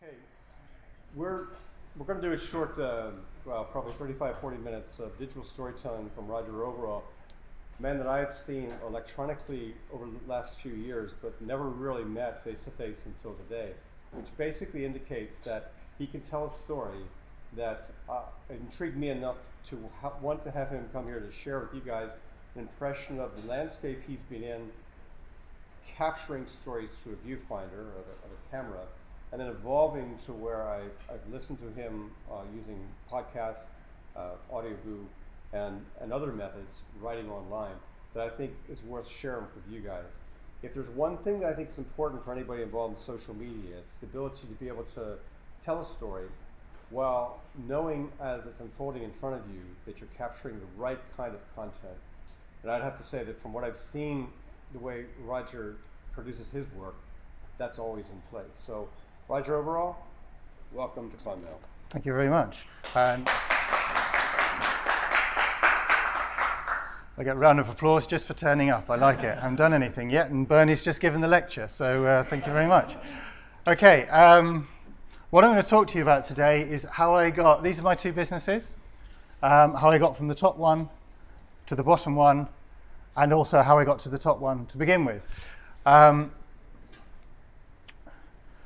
Okay, we're going to do a short, well, probably 35, 40 minutes of digital storytelling from Roger Overall, a man that I've seen electronically over the last few years, but never really met face-to-face until today, which basically indicates that he can tell a story that intrigued me enough to want to have him come here to share with you guys an impression of the landscape he's been in, capturing stories through a viewfinder of a camera, and then evolving to where I've listened to him using podcasts, Audioboo, and other methods, writing online, that I think is worth sharing with you guys. If there's one thing that I think is important for anybody involved in social media, it's the ability to be able to tell a story while knowing as it's unfolding in front of you that you're capturing the right kind of content. And I'd have to say that from what I've seen, the way Roger produces his work, that's always in place. So, Roger Overall, welcome to Clonmel. Thank you very much. I get a round of applause just for turning up. I like it. I haven't done anything yet, and Bernie's just given the lecture, so thank you very much. Okay, what I'm going to talk to you about today is how I got, these are my two businesses, how I got from the top one to the bottom one, and also how I got to the top one to begin with.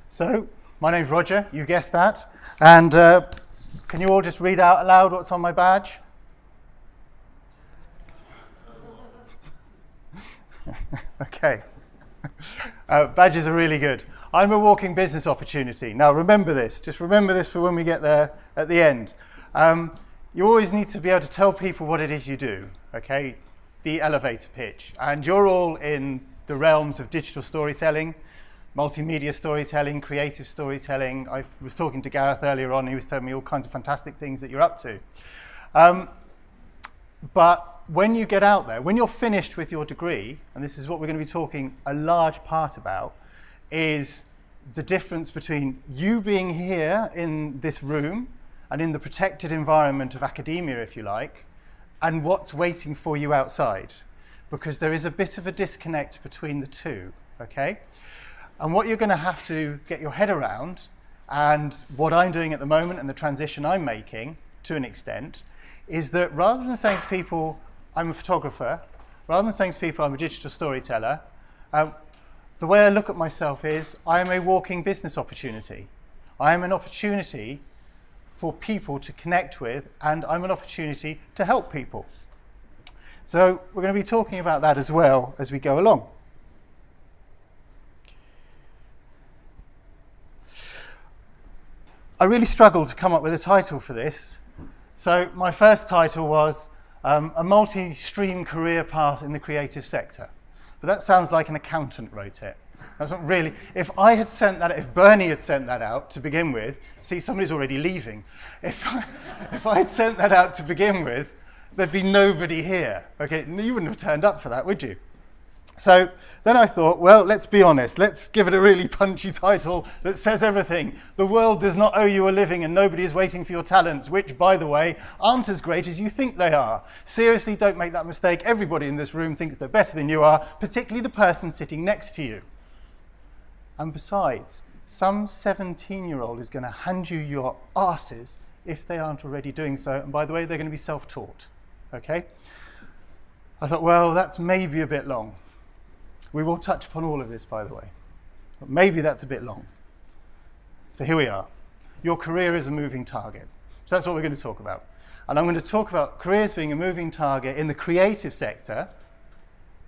So, my name's Roger, you guessed that, and can you all just read out aloud what's on my badge? Okay. Badges are really good. I'm a walking business opportunity. Now remember this, just remember this for when we get there at the end. You always need to be able to tell people what it is you do, okay? The elevator pitch. And you're all in the realms of digital storytelling, multimedia storytelling, creative storytelling. I was talking to Gareth earlier on, he was telling me all kinds of fantastic things that you're up to. But when you get out there, when you're finished with your degree, and this is what we're going to be talking a large part about, is the difference between you being here in this room and in the protected environment of academia, if you like, and what's waiting for you outside. Because there is a bit of a disconnect between the two, okay? And what you're going to have to get your head around, and what I'm doing at the moment and the transition I'm making, to an extent, is that rather than saying to people, I'm a photographer, rather than saying to people, I'm a digital storyteller, the way I look at myself is, I am a walking business opportunity. I am an opportunity for people to connect with, and I'm an opportunity to help people. So we're going to be talking about that as well as we go along. I really struggled to come up with a title for this. So my first title was a multi-stream career path in the creative sector. But that sounds like an accountant wrote it. That's not really, if Bernie had sent that out to begin with, see, somebody's already leaving. If I had sent that out to begin with, there'd be nobody here. Okay, you wouldn't have turned up for that, would you? So then I thought, well, let's be honest. Let's give it a really punchy title that says everything. The world does not owe you a living and nobody is waiting for your talents, which, by the way, aren't as great as you think they are. Seriously, don't make that mistake. Everybody in this room thinks they're better than you are, particularly the person sitting next to you. And besides, some 17-year-old is going to hand you your asses if they aren't already doing so. And by the way, they're going to be self-taught. Okay? I thought, well, that's maybe a bit long. We will touch upon all of this, by the way. But maybe that's a bit long. So here we are. Your career is a moving target. So that's what we're going to talk about. And I'm going to talk about careers being a moving target in the creative sector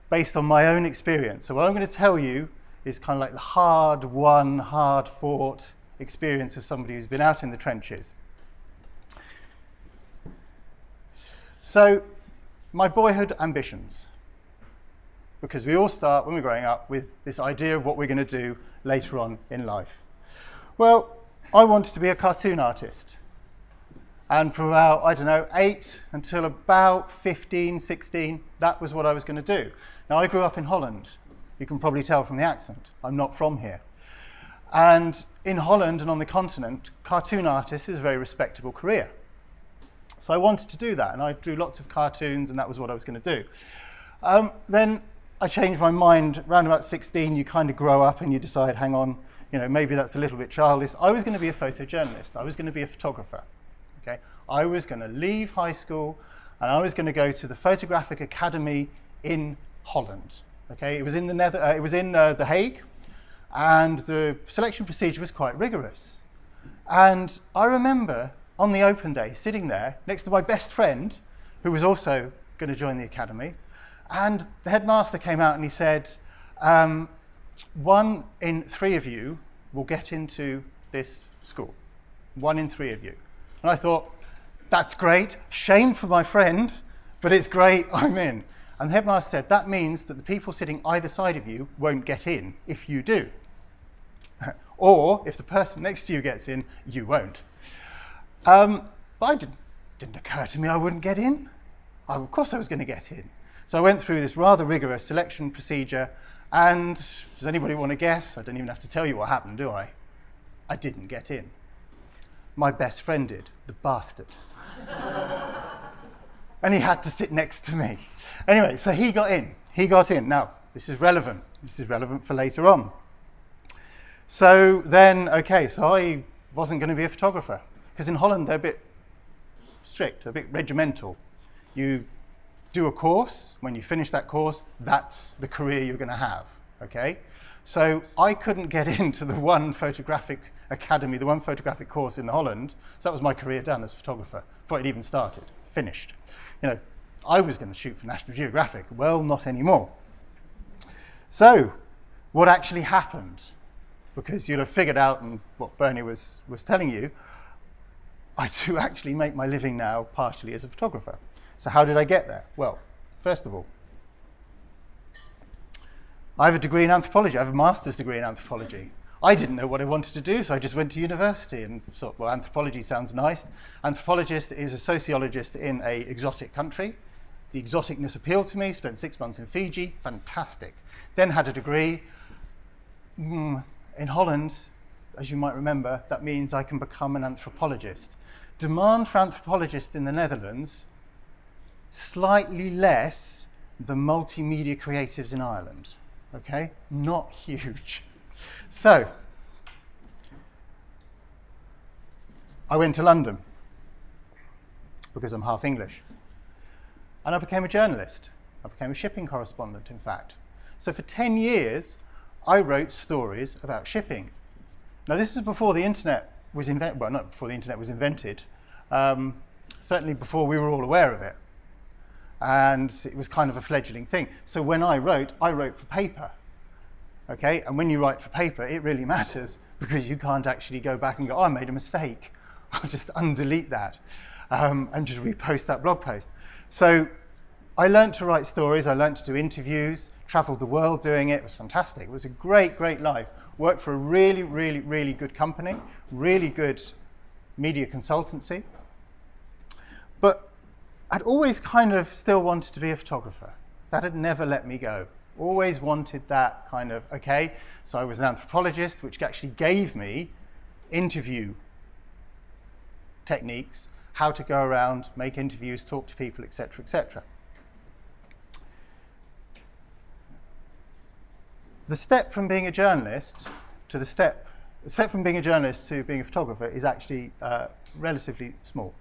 based on my own experience. So what I'm going to tell you is kind of like the hard-won, hard-fought experience of somebody who's been out in the trenches. So, my boyhood ambitions. Because we all start, when we're growing up, with this idea of what we're going to do later on in life. Well, I wanted to be a cartoon artist. And from about, 8 until about 15, 16, that was what I was going to do. Now, I grew up in Holland. You can probably tell from the accent. I'm not from here. And in Holland and on the continent, cartoon artist is a very respectable career. So I wanted to do that, and I drew lots of cartoons, and that was what I was going to do. Then I changed my mind. Around about 16, you kind of grow up and you decide, hang on, maybe that's a little bit childish. I was going to be a photojournalist. I was going to be a photographer. Okay, I was going to leave high school and I was going to go to the Photographic Academy in Holland. Okay, it was in The Hague, and the selection procedure was quite rigorous. And I remember on the open day sitting there next to my best friend, who was also going to join the academy, and the headmaster came out and he said, 1 in 3 of you will get into this school. 1 in 3 of you. And I thought, that's great, shame for my friend, but it's great, I'm in. And the headmaster said, that means that the people sitting either side of you won't get in if you do. Or if the person next to you gets in, you won't. But it didn't occur to me I wouldn't get in. Of course I was going to get in. So I went through this rather rigorous selection procedure, and does anybody want to guess? I don't even have to tell you what happened, do I? I didn't get in. My best friend did, the bastard. And he had to sit next to me. Anyway, so he got in. Now, this is relevant. This is relevant for later on. So then, so I wasn't going to be a photographer, because in Holland they're a bit strict, a bit regimental. You do a course. When you finish that course, that's the career you're going to have. Okay, so I couldn't get into the one photographic academy, the one photographic course in Holland. So that was my career done as a photographer before it even started. Finished. I was going to shoot for National Geographic. Well, not anymore. So, what actually happened? Because you'll have figured out, and what Bernie was telling you, I do actually make my living now partially as a photographer. So how did I get there? Well, first of all, I have a degree in anthropology. I have a master's degree in anthropology. I didn't know what I wanted to do, so I just went to university and thought, well, anthropology sounds nice. Anthropologist is a sociologist in an exotic country. The exoticness appealed to me, spent 6 months in Fiji, fantastic. Then had a degree. In Holland, as you might remember, that means I can become an anthropologist. Demand for anthropologists in the Netherlands, slightly less than multimedia creatives in Ireland. Okay, not huge. So, I went to London because I'm half English. And I became a journalist. I became a shipping correspondent, in fact. So for 10 years, I wrote stories about shipping. Now, this is before the internet was invented. Well, not before the internet was invented. Certainly before we were all aware of it. And it was kind of a fledgling thing. So when I wrote for paper. Okay, and when you write for paper, it really matters because you can't actually go back and go, oh, I made a mistake. I'll just undelete that and just repost that blog post. So I learned to write stories. I learned to do interviews, traveled the world doing it. It was fantastic. It was a great, great life. Worked for a really, really, really good company, really good media consultancy. But I'd always kind of still wanted to be a photographer. That had never let me go. Always wanted that kind of, okay, so I was an anthropologist, which actually gave me interview techniques, how to go around, make interviews, talk to people, etc., etc. The step from being a journalist to the step from being a journalist to being a photographer is actually relatively small,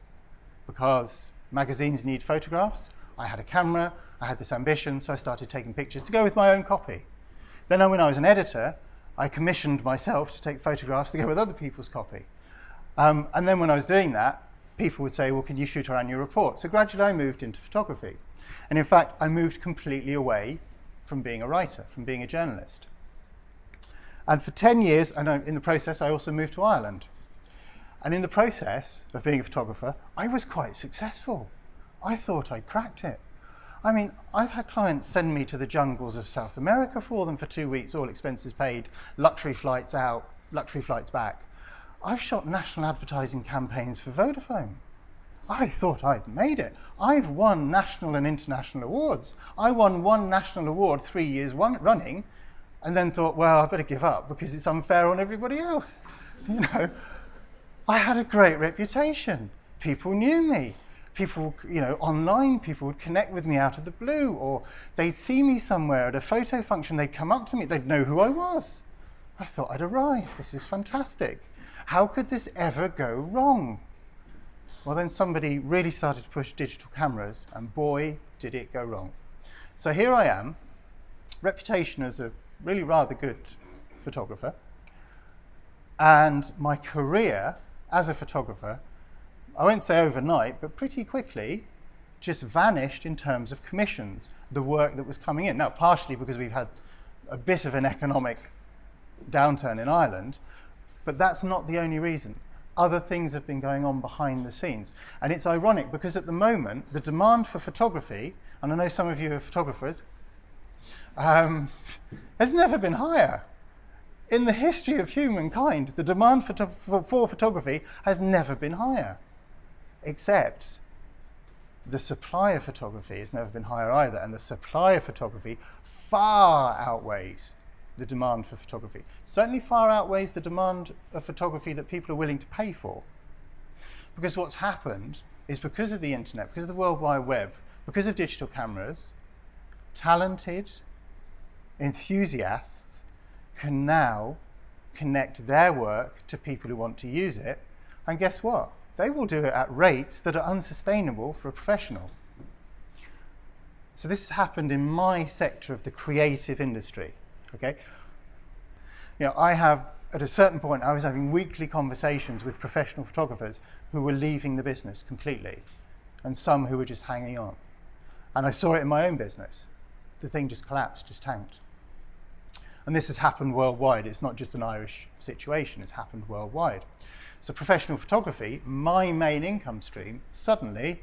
because magazines need photographs. I had a camera. I had this ambition, so I started taking pictures to go with my own copy. Then when I was an editor, I commissioned myself to take photographs to go with other people's copy. And then when I was doing that, people would say, well, can you shoot our annual report? So gradually I moved into photography. And in fact, I moved completely away from being a writer, from being a journalist. And for 10 years, and in the process, I also moved to Ireland. And in the process of being a photographer, I was quite successful. I thought I'd cracked it. I mean, I've had clients send me to the jungles of South America for them for 2 weeks, all expenses paid, luxury flights out, luxury flights back. I've shot national advertising campaigns for Vodafone. I thought I'd made it. I've won national and international awards. I won 1 national award 3 years running, and then thought, well, I better give up because it's unfair on everybody else. I had a great reputation. People knew me. People, online, people would connect with me out of the blue, or they'd see me somewhere at a photo function, they'd come up to me, they'd know who I was. I thought I'd arrived. This is fantastic. How could this ever go wrong? Well, then somebody really started to push digital cameras, and boy, did it go wrong. So here I am, reputation as a really rather good photographer, and my career as a photographer, I won't say overnight, but pretty quickly, just vanished in terms of commissions, the work that was coming in. Now, partially because we've had a bit of an economic downturn in Ireland, but that's not the only reason. Other things have been going on behind the scenes. And it's ironic because at the moment, the demand for photography, and I know some of you are photographers, has never been higher. In the history of humankind, the demand for photography has never been higher, except the supply of photography has never been higher either, and the supply of photography far outweighs the demand for photography. Certainly far outweighs the demand of photography that people are willing to pay for. Because what's happened is because of the internet, because of the World Wide Web, because of digital cameras, talented enthusiasts can now connect their work to people who want to use it, and guess what? They will do it at rates that are unsustainable for a professional. So this has happened in my sector of the creative industry. Okay, I have, at a certain point, I was having weekly conversations with professional photographers who were leaving the business completely, and some who were just hanging on. And I saw it in my own business. The thing just collapsed, just tanked. And this has happened worldwide. It's not just an Irish situation, it's happened worldwide. So professional photography, my main income stream, suddenly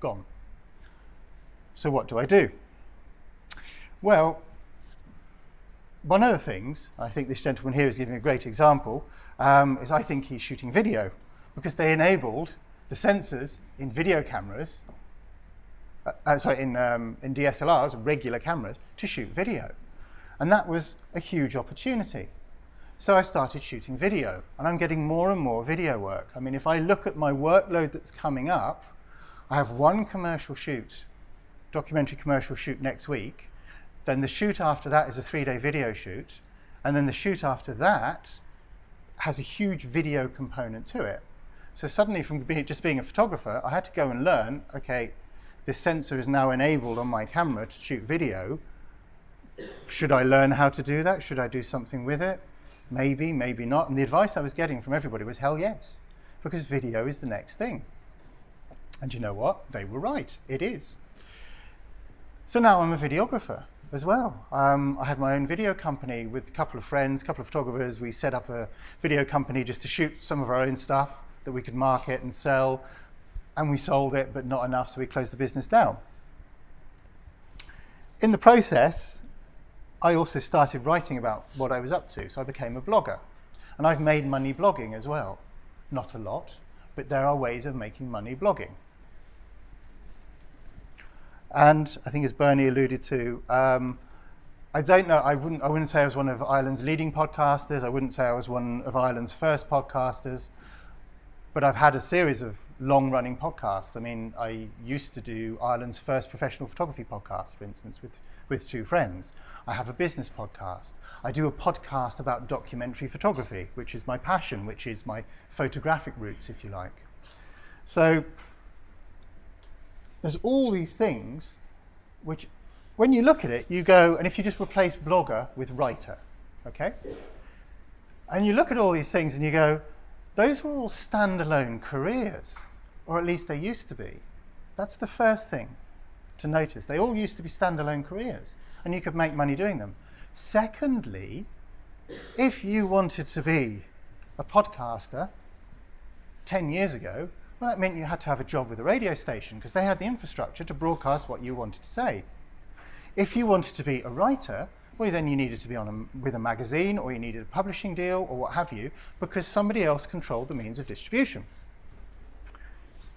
gone. So what do I do? Well, one of the things, I think this gentleman here is giving a great example, is I think he's shooting video, because they enabled the sensors in video cameras, in DSLRs, regular cameras, to shoot video. And that was a huge opportunity. So I started shooting video, and I'm getting more and more video work. I mean, if I look at my workload that's coming up, I have one commercial shoot, documentary commercial shoot next week. Then the shoot after that is a 3-day video shoot. And then the shoot after that has a huge video component to it. So suddenly from just being a photographer, I had to go and learn, okay, this sensor is now enabled on my camera to shoot video. Should I learn how to do that? Should I do something with it? Maybe, maybe not. And the advice I was getting from everybody was hell yes, because video is the next thing. And you know what? They were right. It is. So now I'm a videographer as well. I had my own video company with a couple of friends, a couple of photographers. We set up a video company just to shoot some of our own stuff that we could market and sell. And we sold it, but not enough, so we closed the business down. In the process, I also started writing about what I was up to, so I became a blogger. And I've made money blogging as well. Not a lot, but there are ways of making money blogging. And I think as Bernie alluded to, I don't know, I wouldn't say I was one of Ireland's leading podcasters, I wouldn't say I was one of Ireland's first podcasters, but I've had a series of long-running podcasts. I mean, I used to do Ireland's first professional photography podcast, for instance, with two friends. I have a business podcast. I do a podcast about documentary photography, which is my passion, which is my photographic roots, if you like. So there's all these things which, when you look at it, you go, and if you just replace blogger with writer, okay? And you look at all these things and you go, those were all standalone careers, or at least they used to be. That's the first thing to notice. They all used to be standalone careers, and you could make money doing them. Secondly, if you wanted to be a podcaster 10 years ago, well, that meant you had to have a job with a radio station because they had the infrastructure to broadcast what you wanted to say. If you wanted to be a writer, well, then you needed to be with a magazine, or you needed a publishing deal, or what have you, because somebody else controlled the means of distribution.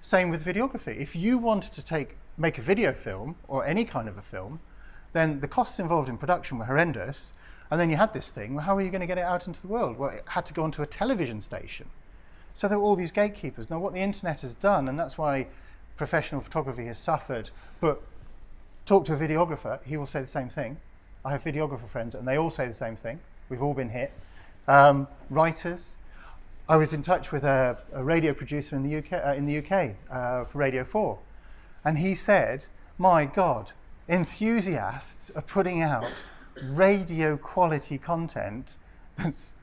Same with videography. If you wanted to make a video film, or any kind of a film, then the costs involved in production were horrendous, and then you had this thing, well, how are you going to get it out into the world? Well, it had to go onto a television station. So there were all these gatekeepers. Now, what the internet has done, and that's why professional photography has suffered, but talk to a videographer, he will say the same thing. I have videographer friends, and they all say the same thing. We've all been hit. writers. I was in touch with a radio producer in the UK, for Radio 4, and he said, my God, enthusiasts are putting out radio quality content that's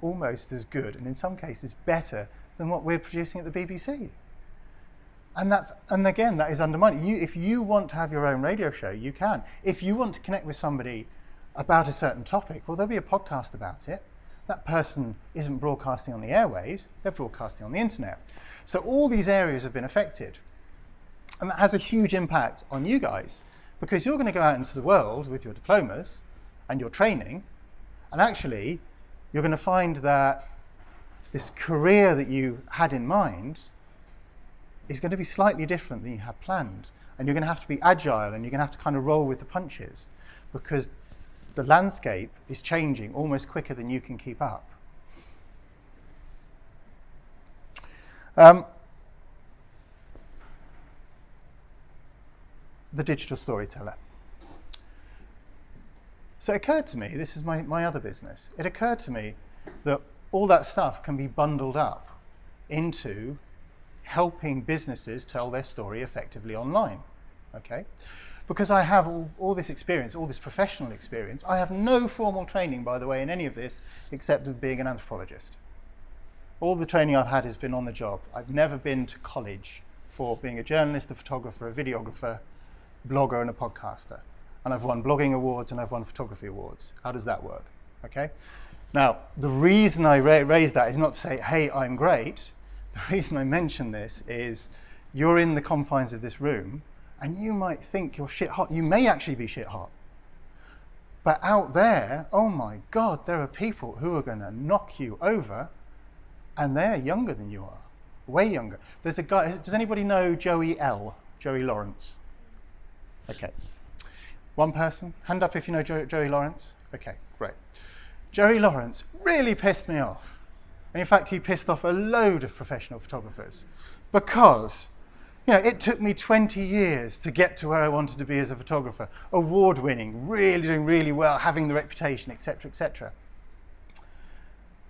almost as good, and in some cases better, than what we're producing at the BBC. And again, that is undermining. If you want to have your own radio show, you can. If you want to connect with somebody about a certain topic, well, there'll be a podcast about it. That person isn't broadcasting on the airways, they're broadcasting on the internet. So all these areas have been affected. And that has a huge impact on you guys, because you're going to go out into the world with your diplomas and your training, and actually, you're going to find that this career that you had in mind is going to be slightly different than you had planned. And you're going to have to be agile, and you're going to have to kind of roll with the punches, because the landscape is changing almost quicker than you can keep up. The digital storyteller. So it occurred to me, this is my other business, it occurred to me that all that stuff can be bundled up into helping businesses tell their story effectively online, okay? Because I have all this experience, all this professional experience. I have no formal training, by the way, in any of this, except of being an anthropologist. All the training I've had has been on the job. I've never been to college for being a journalist, a photographer, a videographer, blogger, and a podcaster. And I've won blogging awards and I've won photography awards. How does that work? Okay. Now, the reason I raise that is not to say, hey, I'm great. The reason I mention this is you're in the confines of this room and you might think you're shit hot. You may actually be shit hot. But out there, oh my God, there are people who are going to knock you over, and they're younger than you are, way younger. There's a guy, does anybody know Joey Lawrence? Okay. One person, hand up if you know Joey Lawrence. Okay, great. Joey Lawrence really pissed me off. And in fact, he pissed off a load of professional photographers because, you know, it took me 20 years to get to where I wanted to be as a photographer. Award-winning, really doing really well, having the reputation, etc., etc.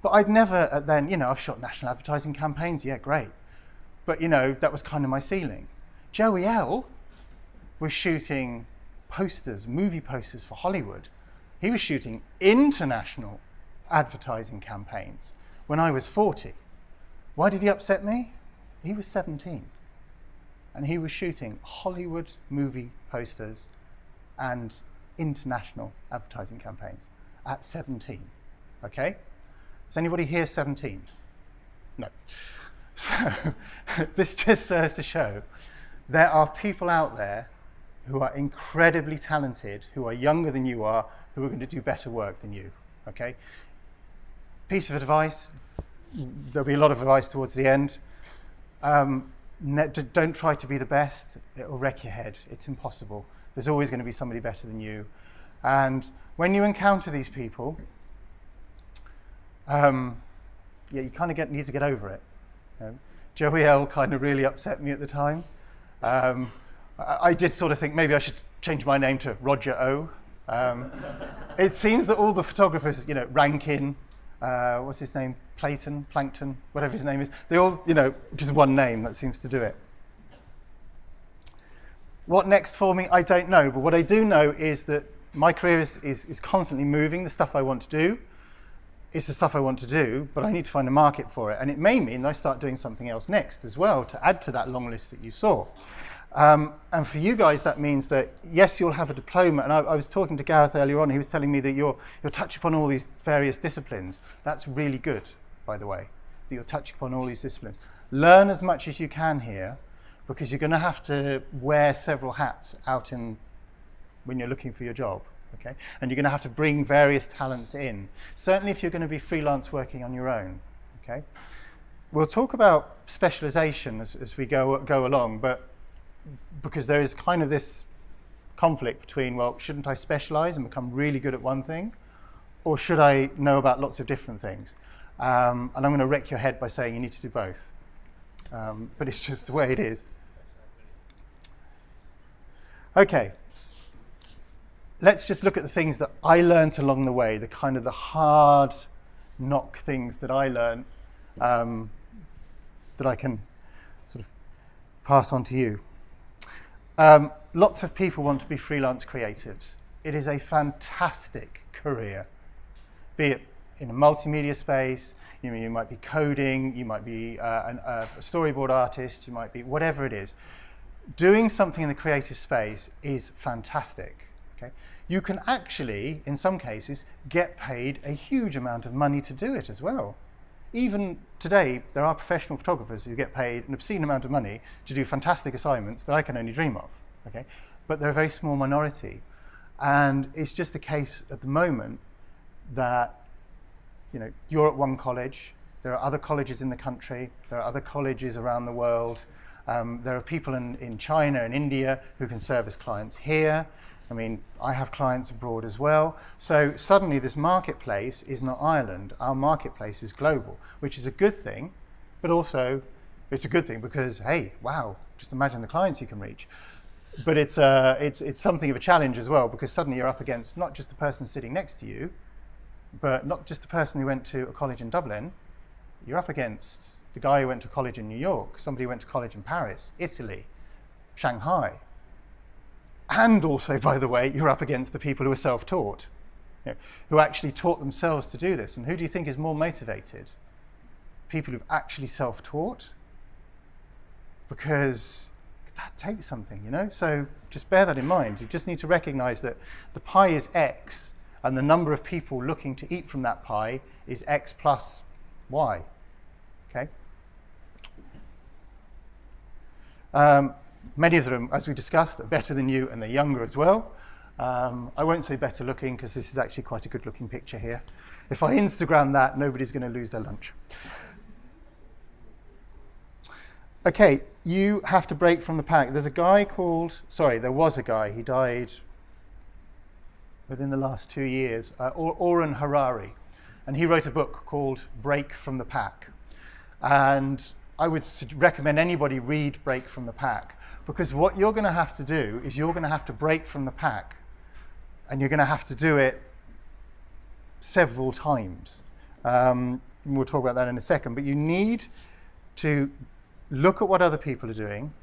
But I'd never then, you know, I've shot national advertising campaigns, yeah, great. But, you know, that was kind of my ceiling. Joey L was shooting posters, movie posters for Hollywood. He was shooting international advertising campaigns when I was 40. Why did he upset me? He was 17. And he was shooting Hollywood movie posters and international advertising campaigns at 17. Okay? Is anybody here 17? No. So this just serves to show there are people out there who are incredibly talented, who are younger than you are, who are going to do better work than you. Okay? Piece of advice, there'll be a lot of advice towards the end. Don't try to be the best, it'll wreck your head. It's impossible. There's always going to be somebody better than you. And when you encounter these people, you kind of need to get over it. You know? Joey L kind of really upset me at the time. I did sort of think maybe I should change my name to Roger O. It seems that all the photographers, you know, Rankin, what's his name, Plankton, whatever his name is, they all, you know, just one name, that seems to do it. What next for me, I don't know, but what I do know is that my career is constantly moving. The stuff I want to do is the stuff I want to do, but I need to find a market for it, and it may mean that I start doing something else next as well to add to that long list that you saw. And for you guys, that means that, yes, you'll have a diploma. And I was talking to Gareth earlier on. He was telling me that you'll touch upon all these various disciplines. That's really good, by the way, that you'll touch upon all these disciplines. Learn as much as you can here, because you're going to have to wear several hats out when you're looking for your job. Okay? And you're going to have to bring various talents in, certainly if you're going to be freelance working on your own. Okay? We'll talk about specialization as we go along, but because there is kind of this conflict between, well, shouldn't I specialize and become really good at one thing, or should I know about lots of different things? And I'm going to wreck your head by saying you need to do both. But it's just the way it is. Okay. Let's just look at the things that I learned along the way, the kind of the hard knock things that I learn that I can sort of pass on to you. Lots of people want to be freelance creatives. It is a fantastic career, be it in a multimedia space. You might be coding, you might be a storyboard artist, you might be whatever it is. Doing something in the creative space is fantastic. Okay? You can actually, in some cases, get paid a huge amount of money to do it as well. Even today, there are professional photographers who get paid an obscene amount of money to do fantastic assignments that I can only dream of. Okay? But they're a very small minority. And it's just a case at the moment that you're at one college, there are other colleges in the country, there are other colleges around the world, there are people in China and India who can serve as clients here. I mean, I have clients abroad as well. So suddenly this marketplace is not Ireland, our marketplace is global, which is a good thing, but also it's a good thing because, hey, wow, just imagine the clients you can reach. But it's something of a challenge as well, because suddenly you're up against not just the person sitting next to you, but not just the person who went to a college in Dublin. You're up against the guy who went to college in New York, somebody who went to college in Paris, Italy, Shanghai. And also, by the way, you're up against the people who are self-taught, who actually taught themselves to do this. And who do you think is more motivated? People who've actually self-taught? Because that takes something, So just bear that in mind. You just need to recognize that the pie is X, and the number of people looking to eat from that pie is X plus Y. Okay? Many of them, as we discussed, are better than you, and they're younger as well. I won't say better looking, because this is actually quite a good looking picture here. If I Instagram that, nobody's going to lose their lunch. Okay, you have to break from the pack. There was a guy, he died within the last 2 years, Oren Harari, and he wrote a book called Break from the Pack. And I would recommend anybody read Break from the Pack, because what you're going to have to do is you're going to have to break from the pack, and you're going to have to do it several times. We'll talk about that in a second, but you need to look at what other people are doing,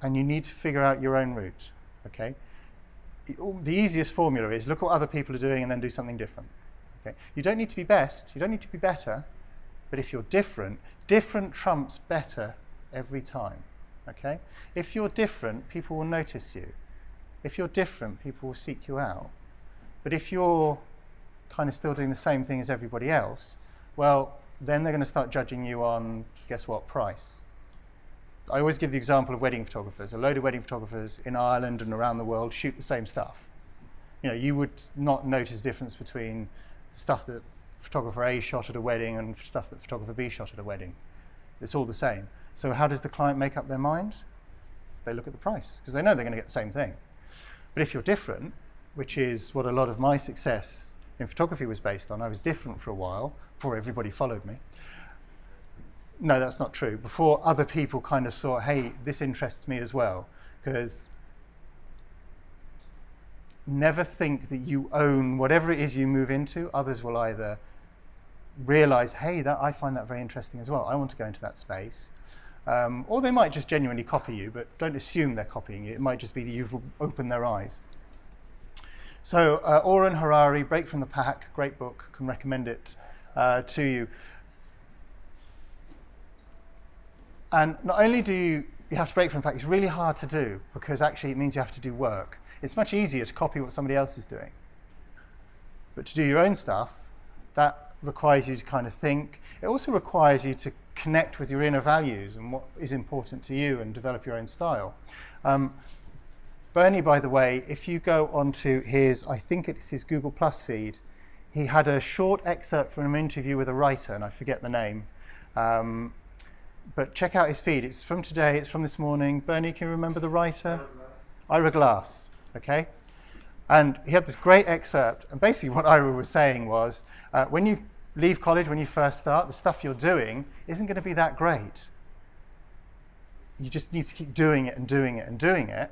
and you need to figure out your own route, okay? The easiest formula is look at what other people are doing and then do something different. Okay? You don't need to be best, you don't need to be better, but if you're different, different trumps better every time. Okay? If you're different, people will notice you. If you're different, people will seek you out. But if you're kind of still doing the same thing as everybody else, well, then they're going to start judging you on, guess what, price. I always give the example of wedding photographers. A load of wedding photographers in Ireland and around the world shoot the same stuff. You would not notice a difference between the stuff that photographer A shot at a wedding and stuff that photographer B shot at a wedding. It's all the same. So how does the client make up their mind? They look at the price, because they know they're going to get the same thing. But if you're different, which is what a lot of my success in photography was based on, I was different for a while, before everybody followed me. No, that's not true. Before other people kind of saw, hey, this interests me as well. Because never think that you own whatever it is you move into. Others will either realize, hey, I find that very interesting as well. I want to go into that space. Or they might just genuinely copy you, but don't assume they're copying you. It might just be that you've opened their eyes. So Oren Harari, Break from the Pack, great book, can recommend it to you. And not only do you have to break from the pack, it's really hard to do, because actually it means you have to do work. It's much easier to copy what somebody else is doing. But to do your own stuff, that requires you to kind of think. It also requires you to connect with your inner values and what is important to you and develop your own style. Bernie, by the way, if you go onto I think it's his Google Plus feed, he had a short excerpt from an interview with a writer, and I forget the name. But check out his feed. It's from today, it's from this morning. Bernie, can you remember the writer? Ira Glass, okay? And he had this great excerpt, and basically what Ira was saying was, when you leave college, when you first start, the stuff you're doing isn't going to be that great. You just need to keep doing it and doing it and doing it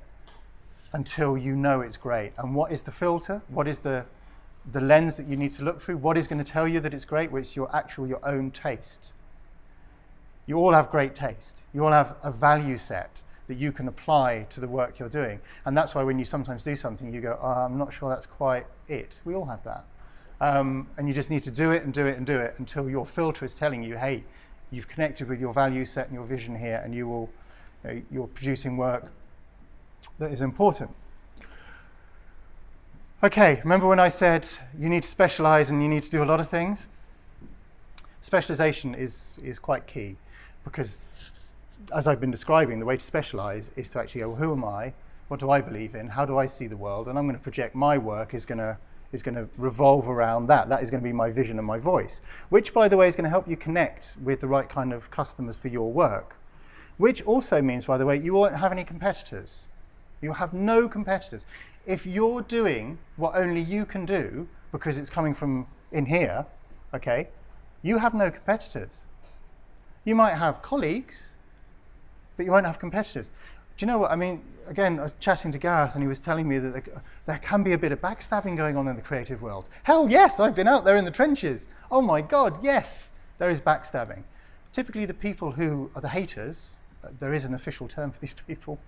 until you know it's great. And what is the filter? What is the the lens that you need to look through. What is going to tell you that it's great? Well, it's your own taste. You all have great taste. You all have a value set that you can apply to the work you're doing. And that's why when you sometimes do something, you go, oh, I'm not sure that's quite it. We all have that. And you just need to do it and do it and do it until your filter is telling you, hey, you've connected with your value set and your vision here, and you're producing work that is important. Okay, remember when I said you need to specialize and you need to do a lot of things? Specialization is quite key, because as I've been describing, the way to specialize is to actually go, well, who am I? What do I believe in? How do I see the world? And I'm going to project my work is going to revolve around that. That is going to be my vision and my voice, which, by the way, is going to help you connect with the right kind of customers for your work, which also means, by the way, you won't have any competitors. You'll have no competitors. If you're doing what only you can do because it's coming from in here, okay, you have no competitors. You might have colleagues, but you won't have competitors. Do you know what I mean? Again, I was chatting to Gareth and he was telling me that there can be a bit of backstabbing going on in the creative world. Hell yes, I've been out there in the trenches. Oh my God, yes, there is backstabbing. Typically the people who are the haters, there is an official term for these people,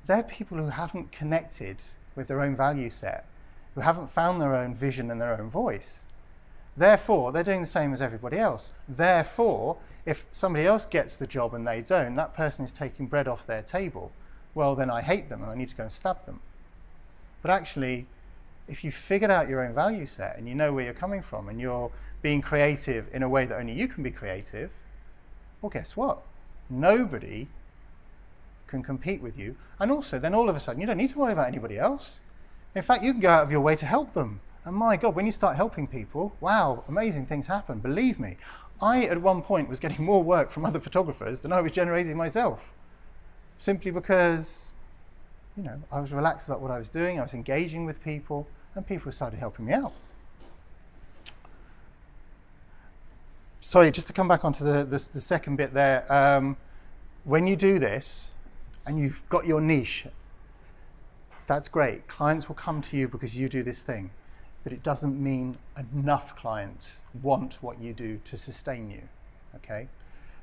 they're people who haven't connected with their own value set, who haven't found their own vision and their own voice. Therefore, they're doing the same as everybody else. Therefore, if somebody else gets the job and they don't, that person is taking bread off their table. Well, then I hate them and I need to go and stab them. But actually, if you've figured out your own value set and you know where you're coming from and you're being creative in a way that only you can be creative, well, guess what? Nobody can compete with you. And also, then all of a sudden, you don't need to worry about anybody else. In fact, you can go out of your way to help them. And my God, when you start helping people, wow, amazing things happen. Believe me, I at one point was getting more work from other photographers than I was generating myself. Simply because, I was relaxed about what I was doing, I was engaging with people, and people started helping me out. Sorry, just to come back onto the second bit there. When you do this, and you've got your niche, that's great. Clients will come to you because you do this thing. But it doesn't mean enough clients want what you do to sustain you, okay?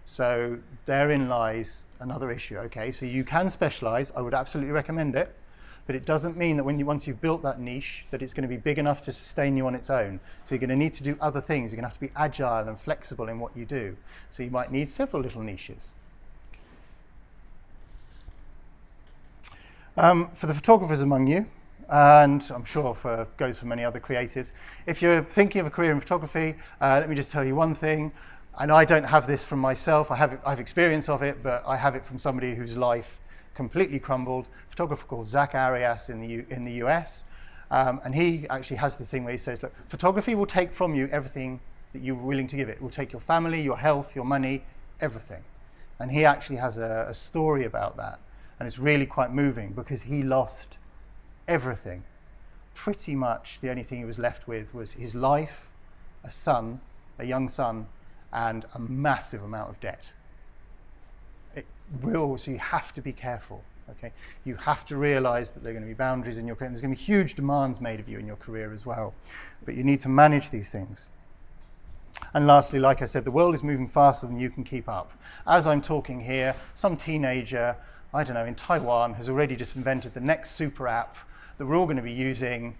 So therein lies another issue, okay? So you can specialize, I would absolutely recommend it, but it doesn't mean that once you've built that niche, that it's going to be big enough to sustain you on its own. So you're going to need to do other things. You're going to have to be agile and flexible in what you do. So you might need several little niches. For the photographers among you, and I'm sure goes for many other creatives, if you're thinking of a career in photography, let me just tell you one thing, and I don't have this from myself, I have experience of it, but I have it from somebody whose life completely crumbled, a photographer called Zach Arias in the US, and he actually has this thing where he says, look, photography will take from you everything that you're willing to give it. It will take your family, your health, your money, everything. And he actually has a story about that, and it's really quite moving because he lost everything. Pretty much the only thing he was left with was his life, a young son, and a massive amount of debt. So you have to be careful, okay? You have to realize that there are going to be boundaries in your career, and there's going to be huge demands made of you in your career as well. But you need to manage these things. And lastly, like I said, the world is moving faster than you can keep up. As I'm talking here, some teenager, I don't know, in Taiwan has already just invented the next super app that we're all going to be using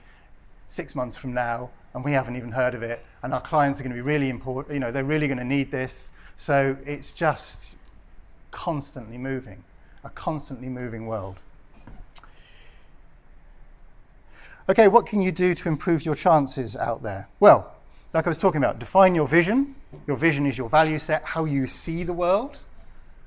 6 months from now, and we haven't even heard of it, and our clients are going to be really important, they're really going to need this. So it's just constantly moving, a constantly moving world. Okay, what can you do to improve your chances out there? Well, like I was talking about, define your vision. Your vision is your value set, how you see the world,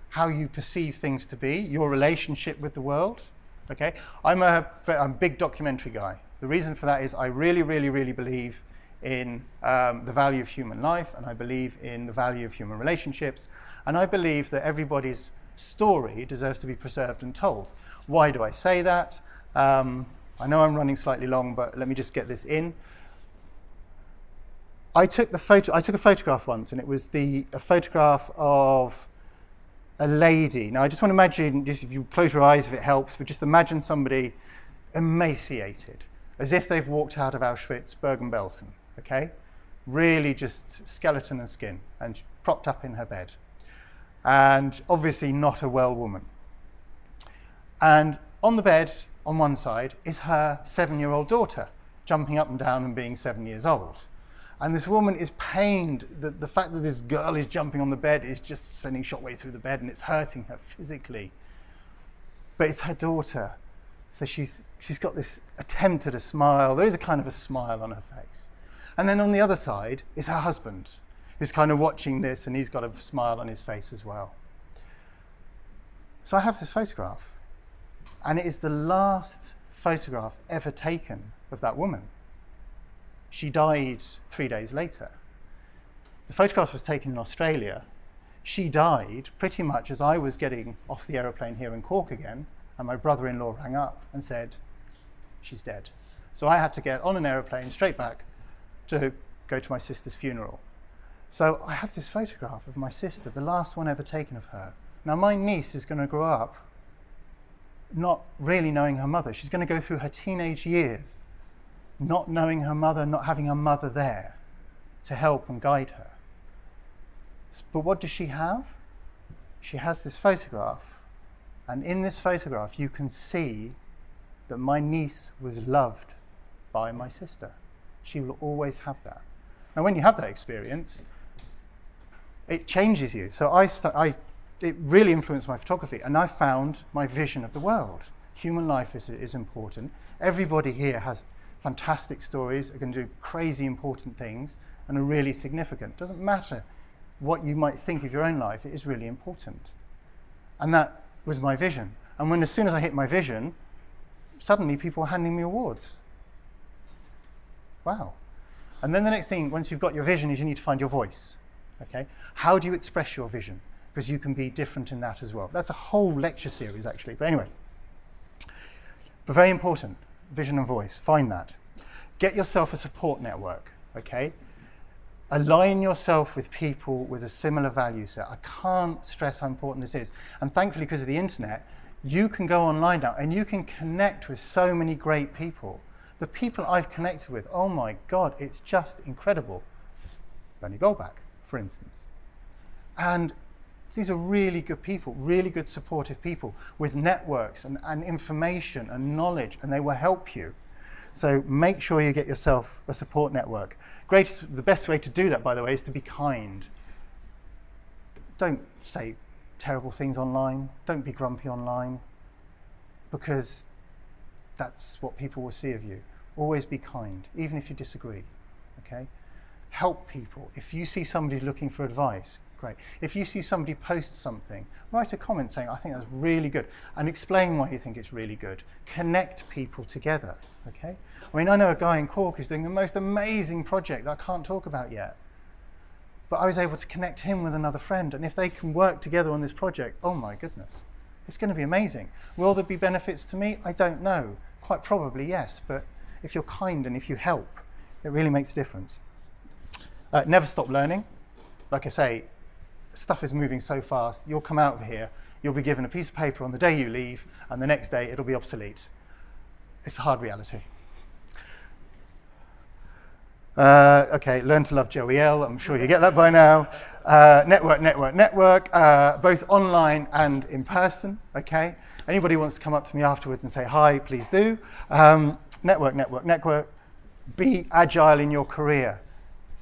how you perceive things to be, your relationship with the world. Okay, I'm a big documentary guy. The reason for that is I really, really, really believe in the value of human life, and I believe in the value of human relationships, and I believe that everybody's story deserves to be preserved and told. Why do I say that? I know I'm running slightly long, but let me just get this in. I took a photograph once, and it was a photograph of a lady. Now, I just want to imagine, just if you close your eyes if it helps, but just imagine somebody emaciated, as if they've walked out of Auschwitz, Bergen-Belsen, okay? Really just skeleton and skin, and propped up in her bed. And obviously not a well woman. And on the bed, on one side, is her 7-year-old daughter, jumping up and down and being 7 years old. And this woman is pained that the fact that this girl is jumping on the bed is just sending shockwaves through the bed and it's hurting her physically. But it's her daughter. So she's got this attempt at a smile. There is a kind of a smile on her face. And then on the other side is her husband, who's kind of watching this, and he's got a smile on his face as well. So I have this photograph, and it is the last photograph ever taken of that woman. She died 3 days later. The photograph was taken in Australia. She died pretty much as I was getting off the aeroplane here in Cork again, and my brother-in-law rang up and said, she's dead. So I had to get on an aeroplane straight back to go to my sister's funeral. So I have this photograph of my sister, the last one ever taken of her. Now my niece is going to grow up not really knowing her mother. She's going to go through her teenage years not knowing her mother, not having her mother there to help and guide her. But what does she have? She has this photograph, and in this photograph you can see that my niece was loved by my sister. She will always have that. Now when you have that experience, it changes you. So it really influenced my photography, and I found my vision of the world. Human life is important. Everybody here has fantastic stories, are going to do crazy important things, and are really significant. It doesn't matter what you might think of your own life, it is really important. And that was my vision. And as soon as I hit my vision, suddenly people were handing me awards. Wow. And then the next thing, once you've got your vision, is you need to find your voice. Okay? How do you express your vision? Because you can be different in that as well. That's a whole lecture series, actually. But anyway, but very important, vision and voice. Find that. Get yourself a support network, okay? Align yourself with people with a similar value set. I can't stress how important this is. And thankfully, because of the internet, you can go online now and you can connect with so many great people. The people I've connected with, oh my God, it's just incredible. Bernie Goldbach, for instance. And these are really good people, really good supportive people with networks and information and knowledge, and they will help you. So make sure you get yourself a support network. The best way to do that, by the way, is to be kind. Don't say terrible things online. Don't be grumpy online, because that's what people will see of you. Always be kind, even if you disagree, okay? Help people. If you see somebody looking for advice, great. If you see somebody post something, write a comment saying, I think that's really good, and explain why you think it's really good. Connect people together, okay? I mean, I know a guy in Cork who's doing the most amazing project that I can't talk about yet, but I was able to connect him with another friend, and if they can work together on this project, oh my goodness, it's going to be amazing. Will there be benefits to me? I don't know. Quite probably, yes, but if you're kind and if you help, it really makes a difference. Never stop learning. Like I say, stuff is moving so fast. You'll come out of here, you'll be given a piece of paper on the day you leave, and the next day it'll be obsolete. It's a hard reality. Okay, learn to love Joey L. I'm sure you get that by now. Network, both online and in person, okay? Anybody wants to come up to me afterwards and say hi, please do. Network. Be agile in your career.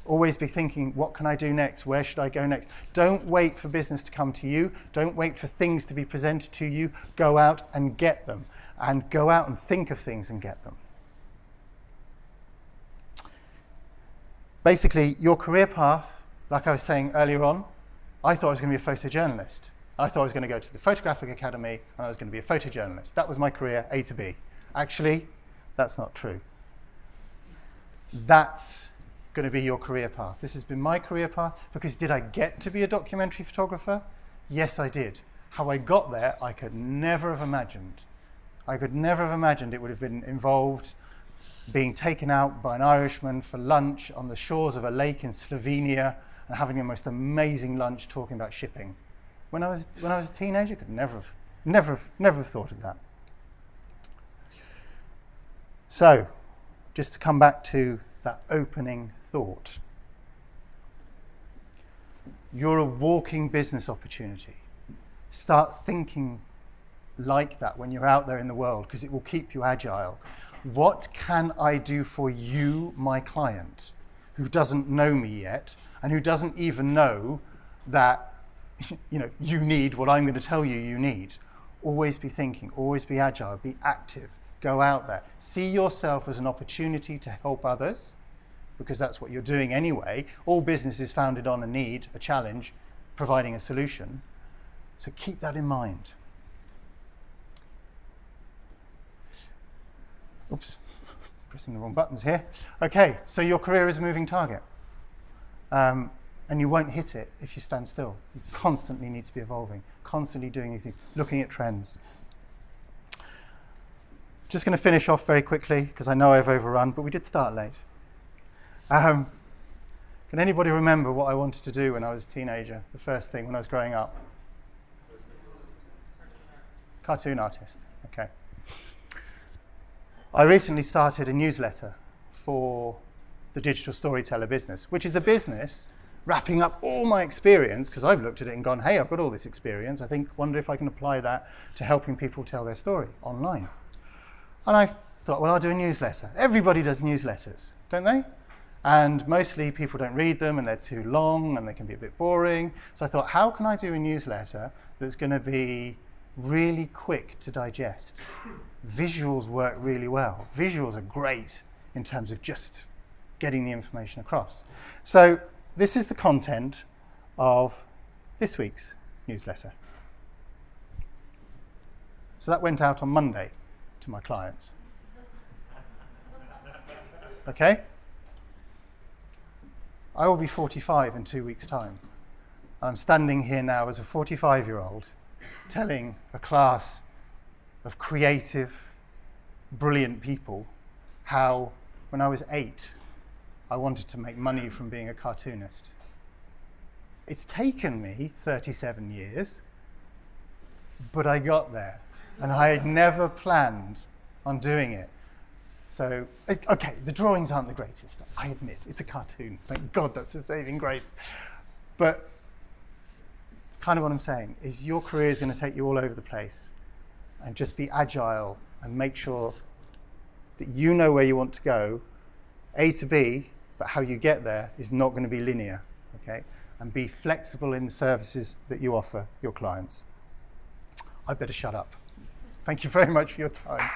Always be thinking, what can I do next? Where should I go next? Don't wait for business to come to you. Don't wait for things to be presented to you. Go out and get them. And go out and think of things and get them. Basically, your career path, like I was saying earlier on, I thought I was going to be a photojournalist. I thought I was going to go to the Photographic Academy and I was going to be a photojournalist. That was my career, A to B. Actually, that's not true. That's going to be your career path. This has been my career path, because did I get to be a documentary photographer? Yes, I did. How I got there, I could never have imagined. I could never have imagined it would have been involved being taken out by an Irishman for lunch on the shores of a lake in Slovenia and having the most amazing lunch talking about shipping. When I was a teenager, I could never have thought of that. So, just to come back to that opening thought. You're a walking business opportunity. Start thinking like that when you're out there in the world, because it will keep you agile. What can I do for you, my client, who doesn't know me yet, and who doesn't even know that you need what I'm going to tell you you need? Always be thinking, always be agile, be active, go out there. See yourself as an opportunity to help others, because that's what you're doing anyway. All business is founded on a need, a challenge, providing a solution. So keep that in mind. Oops, pressing the wrong buttons here. Okay, so your career is a moving target. And you won't hit it if you stand still. You constantly need to be evolving, constantly doing new things, looking at trends. Just going to finish off very quickly, because I know I've overrun, but we did start late. Can anybody remember what I wanted to do when I was a teenager, the first thing when I was growing up? Cartoon artist, okay. I recently started a newsletter for the Digital Storyteller business, which is a business wrapping up all my experience, because I've looked at it and gone, hey, I've got all this experience. I wonder if I can apply that to helping people tell their story online. And I thought, well, I'll do a newsletter. Everybody does newsletters, don't they? And mostly people don't read them, and they're too long, and they can be a bit boring. So I thought, how can I do a newsletter that's going to be really quick to digest? Visuals work really well. Visuals are great in terms of just getting the information across. So this is the content of this week's newsletter. So that went out on Monday to my clients. Okay? I will be 45 in 2 weeks' time. I'm standing here now as a 45-year-old telling a class of creative, brilliant people how, when I was 8, I wanted to make money from being a cartoonist. It's taken me 37 years, but I got there, and I had never planned on doing it. So, okay, the drawings aren't the greatest, I admit. It's a cartoon. Thank God, that's a saving grace. But it's kind of what I'm saying, is your career is going to take you all over the place. And just be agile and make sure that you know where you want to go, A to B, but how you get there is not going to be linear, okay? And be flexible in the services that you offer your clients. I better shut up. Thank you very much for your time.